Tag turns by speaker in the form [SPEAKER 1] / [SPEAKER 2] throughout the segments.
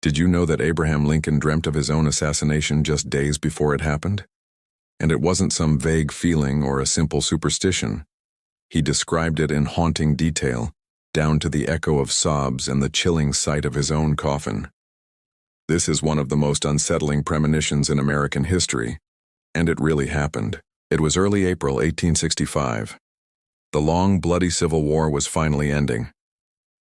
[SPEAKER 1] Did you know that Abraham Lincoln dreamt of his own assassination just days before it happened? And it wasn't some vague feeling or a simple superstition. He described it in haunting detail, down to the echo of sobs and the chilling sight of his own coffin. This is one of the most unsettling premonitions in American history, and it really happened. It was early April 1865. The long, bloody Civil War was finally ending.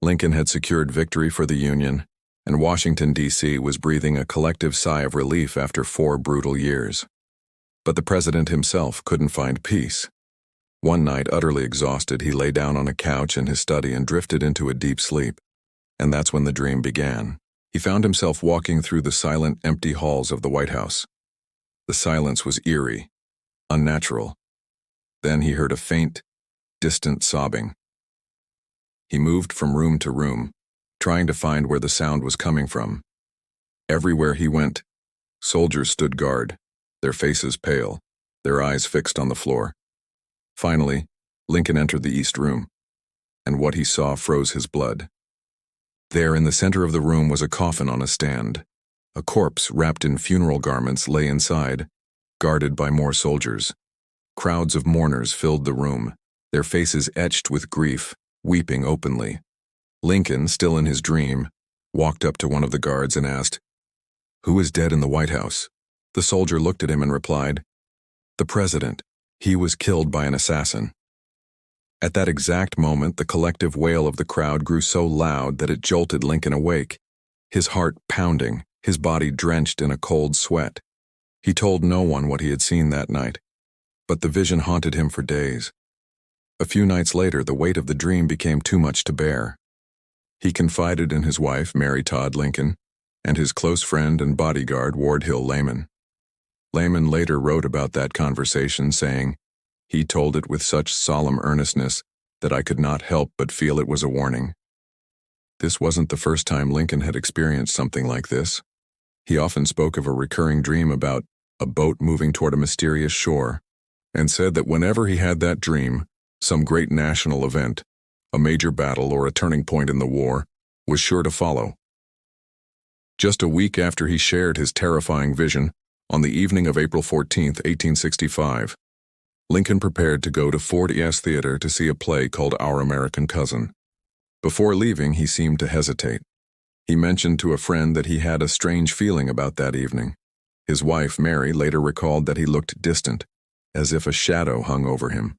[SPEAKER 1] Lincoln had secured victory for the Union, and Washington, D.C. was breathing a collective sigh of relief after 4 brutal years. But the president himself couldn't find peace. One night, utterly exhausted, he lay down on a couch in his study and drifted into a deep sleep. And that's when the dream began. He found himself walking through the silent, empty halls of the White House. The silence was eerie, unnatural. Then he heard a faint, distant sobbing. He moved from room to room, trying to find where the sound was coming from. Everywhere he went, soldiers stood guard, their faces pale, their eyes fixed on the floor. Finally, Lincoln entered the East Room, and what he saw froze his blood. There, in the center of the room, was a coffin on a stand. A corpse wrapped in funeral garments lay inside, guarded by more soldiers. Crowds of mourners filled the room, their faces etched with grief, weeping openly. Lincoln, still in his dream, walked up to one of the guards and asked, "Who is dead in the White House?" The soldier looked at him and replied, "The president. He was killed by an assassin." At that exact moment, the collective wail of the crowd grew so loud that it jolted Lincoln awake, his heart pounding, his body drenched in a cold sweat. He told no one what he had seen that night, but the vision haunted him for days. A few nights later, the weight of the dream became too much to bear. He confided in his wife, Mary Todd Lincoln, and his close friend and bodyguard, Ward Hill Layman. Layman later wrote about that conversation, saying, "He told it with such solemn earnestness that I could not help but feel it was a warning." This wasn't the first time Lincoln had experienced something like this. He often spoke of a recurring dream about a boat moving toward a mysterious shore, and said that whenever he had that dream, some great national event, a major battle or a turning point in the war, was sure to follow. Just a week after he shared his terrifying vision, on the evening of April 14, 1865, Lincoln prepared to go to Ford S. Theater to see a play called Our American Cousin. Before leaving, he seemed to hesitate. He mentioned to a friend that he had a strange feeling about that evening. His wife, Mary, later recalled that he looked distant, as if a shadow hung over him.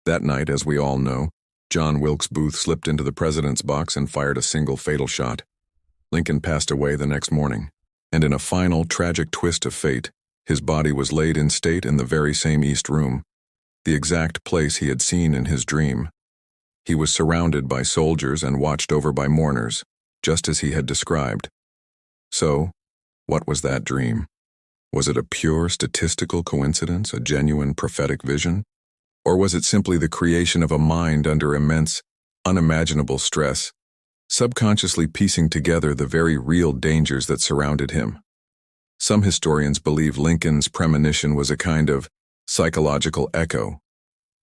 [SPEAKER 1] That night, as we all know, John Wilkes Booth slipped into the president's box and fired a single fatal shot. Lincoln passed away the next morning, and in a final, tragic twist of fate, his body was laid in state in the very same East Room, the exact place he had seen in his dream. He was surrounded by soldiers and watched over by mourners, just as he had described. So, what was that dream? Was it a pure statistical coincidence, a genuine prophetic vision? Or was it simply the creation of a mind under immense, unimaginable stress, subconsciously piecing together the very real dangers that surrounded him? Some historians believe Lincoln's premonition was a kind of psychological echo,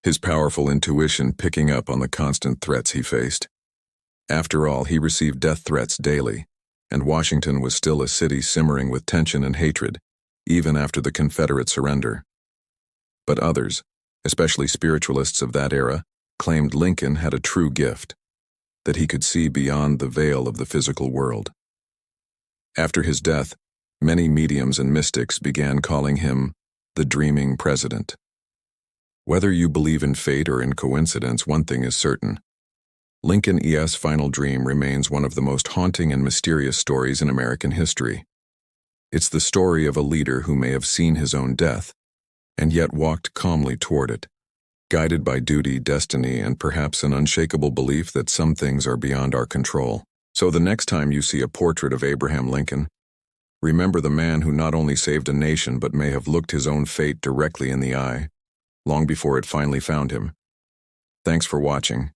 [SPEAKER 1] his powerful intuition picking up on the constant threats he faced. After all, he received death threats daily, and Washington was still a city simmering with tension and hatred, even after the Confederate surrender. But others, especially spiritualists of that era, claimed Lincoln had a true gift, that he could see beyond the veil of the physical world. After his death, many mediums and mystics began calling him the dreaming president. Whether you believe in fate or in coincidence, one thing is certain. Lincoln's final dream remains one of the most haunting and mysterious stories in American history. It's the story of a leader who may have seen his own death, and yet walked calmly toward it, guided by duty, destiny, and perhaps an unshakable belief that some things are beyond our control. So the next time you see a portrait of Abraham Lincoln, remember the man who not only saved a nation but may have looked his own fate directly in the eye, long before it finally found him. Thanks for watching.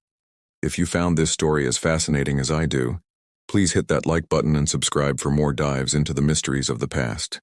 [SPEAKER 1] If you found this story as fascinating as I do, please hit that like button and subscribe for more dives into the mysteries of the past.